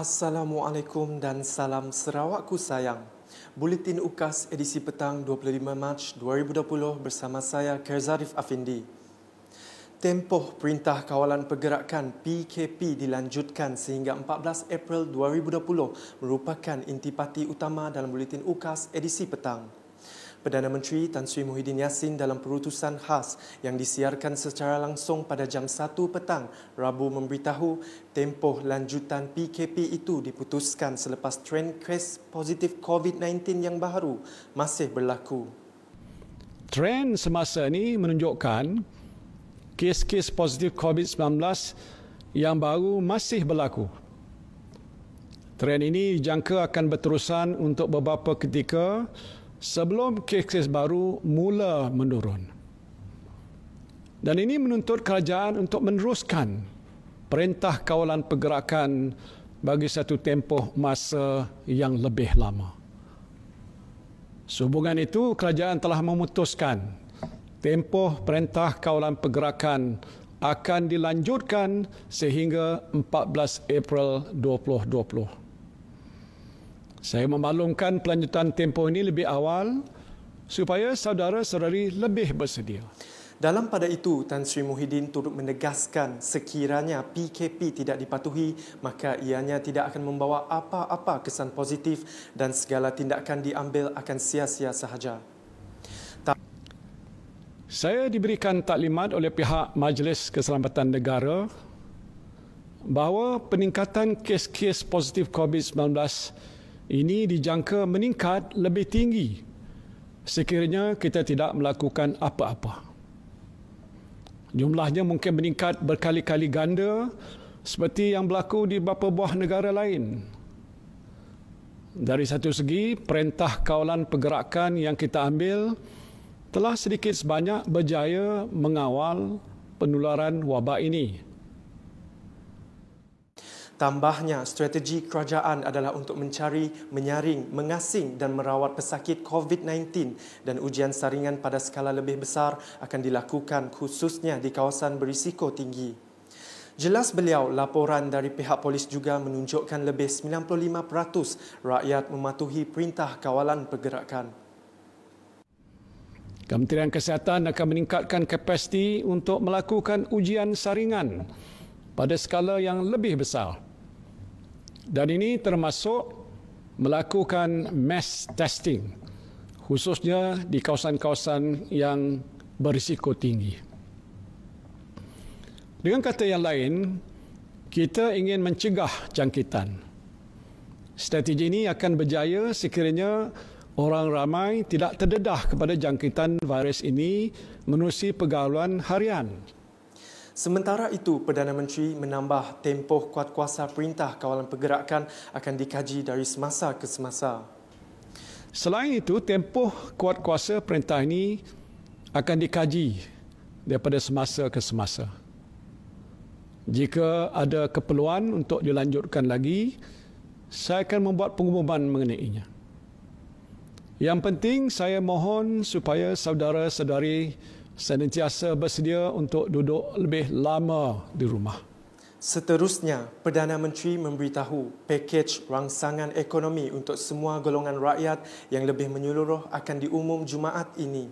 Assalamualaikum dan salam Sarawakku sayang. Buletin UKAS edisi petang 25 Mac 2020 bersama saya Kerzarif Afindi. Tempoh Perintah Kawalan Pergerakan PKP dilanjutkan sehingga 14 April 2020 merupakan intipati utama dalam Buletin UKAS edisi petang. Perdana Menteri Tan Sri Muhyiddin Yassin dalam perutusan khas yang disiarkan secara langsung pada jam 1 petang Rabu memberitahu tempoh lanjutan PKP itu diputuskan selepas trend kes positif COVID-19 yang baru masih berlaku. Trend semasa ini menunjukkan kes-kes positif COVID-19 yang baru masih berlaku. Trend ini dijangka akan berterusan untuk beberapa ketika sebelum kes-kes baru mula menurun. Dan ini menuntut kerajaan untuk meneruskan Perintah Kawalan Pergerakan bagi satu tempoh masa yang lebih lama. Sehubungan itu, kerajaan telah memutuskan tempoh Perintah Kawalan Pergerakan akan dilanjutkan sehingga 14 April 2020. Saya memaklumkan pelanjutan tempoh ini lebih awal supaya saudara-saudari lebih bersedia. Dalam pada itu, Tan Sri Muhyiddin turut menegaskan sekiranya PKP tidak dipatuhi, maka ianya tidak akan membawa apa-apa kesan positif dan segala tindakan diambil akan sia-sia sahaja. Saya diberikan taklimat oleh pihak Majlis Keselamatan Negara bahawa peningkatan kes-kes positif COVID-19 ini dijangka meningkat lebih tinggi sekiranya kita tidak melakukan apa-apa. Jumlahnya mungkin meningkat berkali-kali ganda seperti yang berlaku di beberapa buah negara lain. Dari satu segi, Perintah Kawalan Pergerakan yang kita ambil telah sedikit sebanyak berjaya mengawal penularan wabak ini. Tambahnya, strategi kerajaan adalah untuk mencari, menyaring, mengasing dan merawat pesakit COVID-19 dan ujian saringan pada skala lebih besar akan dilakukan khususnya di kawasan berisiko tinggi. Jelas beliau, laporan dari pihak polis juga menunjukkan lebih 95% rakyat mematuhi Perintah Kawalan Pergerakan. Kementerian Kesihatan akan meningkatkan kapasiti untuk melakukan ujian saringan pada skala yang lebih besar. Dan ini termasuk melakukan mass testing, khususnya di kawasan-kawasan yang berisiko tinggi. Dengan kata yang lain, kita ingin mencegah jangkitan. Strategi ini akan berjaya sekiranya orang ramai tidak terdedah kepada jangkitan virus ini menerusi pergaulan harian. Sementara itu, Perdana Menteri menambah tempoh kuatkuasa Perintah Kawalan Pergerakan akan dikaji dari semasa ke semasa. Selain itu, tempoh kuatkuasa perintah ini akan dikaji daripada semasa ke semasa. Jika ada keperluan untuk dilanjutkan lagi, saya akan membuat pengumuman mengenainya. Yang penting, saya mohon supaya saudara-saudari senantiasa bersedia untuk duduk lebih lama di rumah. Seterusnya, Perdana Menteri memberitahu pakej rangsangan ekonomi untuk semua golongan rakyat yang lebih menyeluruh akan diumum Jumaat ini.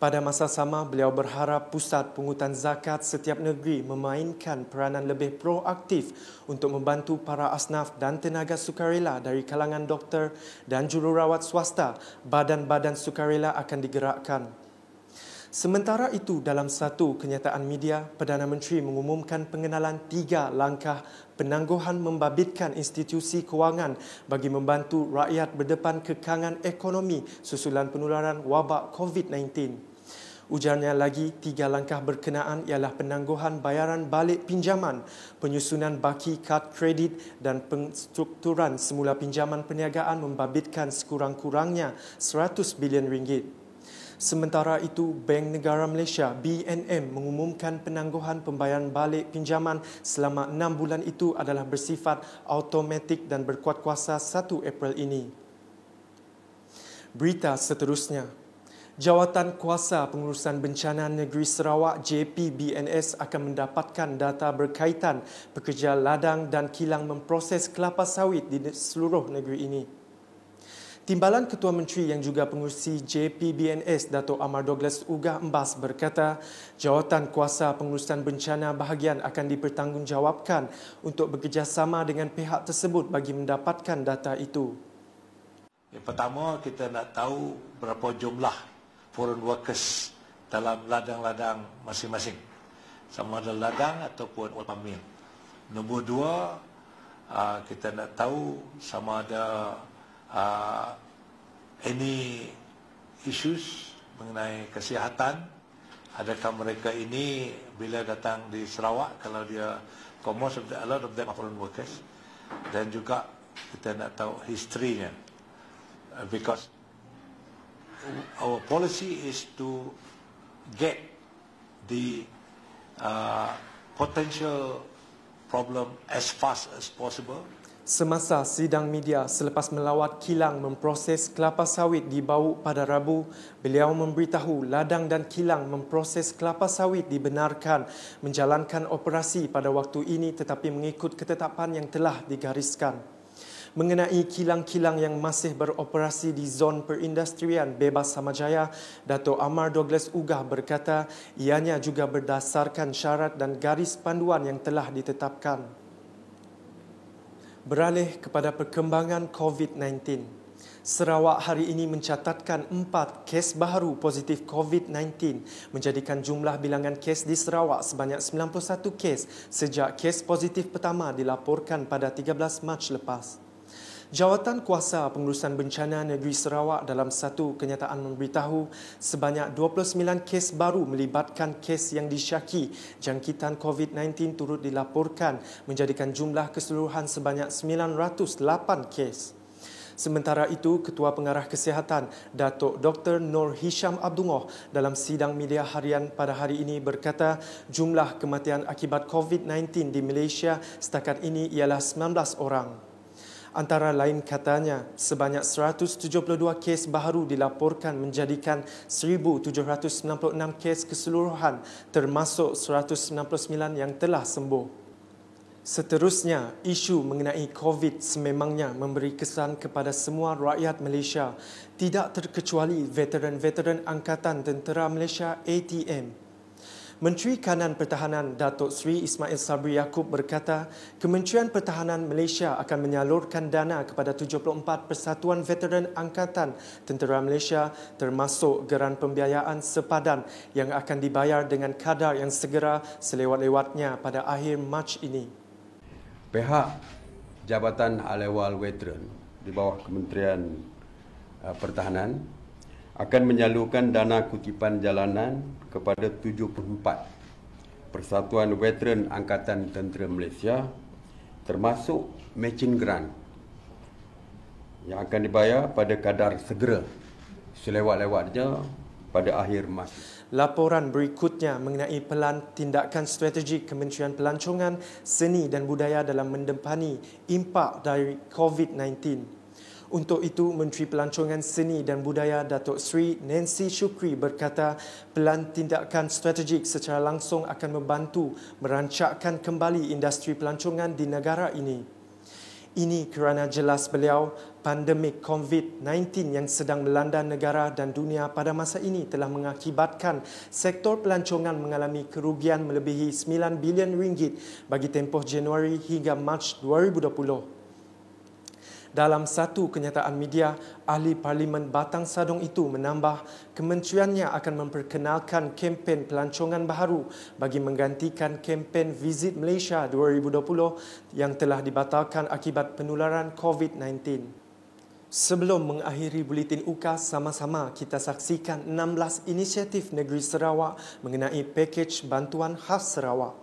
Pada masa sama, beliau berharap pusat pungutan zakat setiap negeri memainkan peranan lebih proaktif untuk membantu para asnaf dan tenaga sukarela dari kalangan doktor dan jururawat swasta. Badan-badan sukarela akan digerakkan. Sementara itu, dalam satu kenyataan media, Perdana Menteri mengumumkan pengenalan 3 langkah penangguhan membabitkan institusi kewangan bagi membantu rakyat berdepan kekangan ekonomi susulan penularan wabak COVID-19. Ujarnya lagi, 3 langkah berkenaan ialah penangguhan bayaran balik pinjaman, penyusunan baki kad kredit dan penstrukturan semula pinjaman perniagaan membabitkan sekurang-kurangnya RM100 bilion. Sementara itu, Bank Negara Malaysia BNM mengumumkan penangguhan pembayaran balik pinjaman selama 6 bulan itu adalah bersifat automatik dan berkuat kuasa 1 April ini. Berita seterusnya. Jawatan Kuasa Pengurusan Bencana Negeri Sarawak JPBNS akan mendapatkan data berkaitan pekerja ladang dan kilang memproses kelapa sawit di seluruh negeri ini. Timbalan Ketua Menteri yang juga pengurusi JPBNS Dato' Amar Douglas Ugah Embas berkata, Jawatan Kuasa Pengurusan Bencana bahagian akan dipertanggungjawabkan untuk bekerjasama dengan pihak tersebut bagi mendapatkan data itu. Yang pertama, kita nak tahu berapa jumlah foreign workers dalam ladang-ladang masing-masing, sama ada ladang ataupun oil mill. Nombor dua, kita nak tahu sama ada any issues mengenai kesihatan. Adakah mereka ini bila datang di Sarawak, kalau dia, a lot of them are foreign workers. Dan juga kita nak tahu history-nya, because our policy is to get the potential problem as fast as possible. Semasa sidang media selepas melawat kilang memproses kelapa sawit di Bauk pada Rabu, beliau memberitahu ladang dan kilang memproses kelapa sawit dibenarkan menjalankan operasi pada waktu ini tetapi mengikut ketetapan yang telah digariskan. Mengenai kilang-kilang yang masih beroperasi di zon perindustrian bebas Samajaya, Dato' Amar Douglas Ugah berkata ianya juga berdasarkan syarat dan garis panduan yang telah ditetapkan. Beralih kepada perkembangan COVID-19. Sarawak hari ini mencatatkan 4 kes baharu positif COVID-19 menjadikan jumlah bilangan kes di Sarawak sebanyak 91 kes sejak kes positif pertama dilaporkan pada 13 Mac lepas. Jawatan Kuasa Pengurusan Bencana Negeri Sarawak dalam satu kenyataan memberitahu sebanyak 29 kes baru melibatkan kes yang disyaki jangkitan COVID-19 turut dilaporkan menjadikan jumlah keseluruhan sebanyak 908 kes. Sementara itu, Ketua Pengarah Kesihatan Datuk Dr. Nur Hisham Abdullah dalam sidang media harian pada hari ini berkata jumlah kematian akibat COVID-19 di Malaysia setakat ini ialah 19 orang. Antara lain katanya, sebanyak 172 kes baharu dilaporkan menjadikan 1,796 kes keseluruhan termasuk 199 yang telah sembuh. Seterusnya, isu mengenai COVID sememangnya memberi kesan kepada semua rakyat Malaysia, tidak terkecuali veteran-veteran Angkatan Tentera Malaysia ATM. Menteri Kanan Pertahanan Datuk Seri Ismail Sabri Yaakob berkata, Kementerian Pertahanan Malaysia akan menyalurkan dana kepada 74 persatuan veteran Angkatan Tentera Malaysia termasuk geran pembiayaan sepadan yang akan dibayar dengan kadar yang segera selewat-lewatnya pada akhir Mac ini. Pihak Jabatan Ahli-Ehwal Veteran di bawah Kementerian Pertahanan akan menyalurkan dana kutipan jalanan kepada 74 persatuan veteran Angkatan Tentera Malaysia termasuk matching grant yang akan dibayar pada kadar segera selewat-lewatnya pada akhir Mac. Laporan berikutnya mengenai pelan tindakan strategi Kementerian Pelancongan, Seni dan Budaya dalam mendepani impak dari COVID-19. Untuk itu, Menteri Pelancongan Seni dan Budaya Datuk Seri Nancy Shukri berkata pelan tindakan strategik secara langsung akan membantu merancakkan kembali industri pelancongan di negara ini. Ini kerana jelas beliau, pandemik COVID-19 yang sedang melanda negara dan dunia pada masa ini telah mengakibatkan sektor pelancongan mengalami kerugian melebihi 9 bilion ringgit bagi tempoh Januari hingga Mac 2020. Dalam satu kenyataan media, Ahli Parlimen Batang Sadong itu menambah kementeriannya akan memperkenalkan kempen pelancongan baharu bagi menggantikan kempen Visit Malaysia 2020 yang telah dibatalkan akibat penularan COVID-19. Sebelum mengakhiri buletin UKAS, sama-sama kita saksikan 16 inisiatif Negeri Sarawak mengenai pakej bantuan khas Sarawak.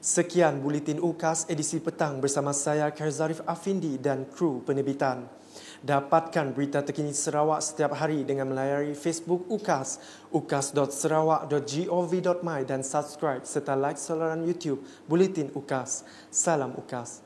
Sekian Buletin UKAS edisi petang bersama saya Karzarif Afindi dan kru penerbitan. Dapatkan berita terkini Sarawak setiap hari dengan melayari Facebook UKAS, ukas.sarawak.gov.my dan subscribe serta like saluran YouTube Buletin UKAS. Salam UKAS.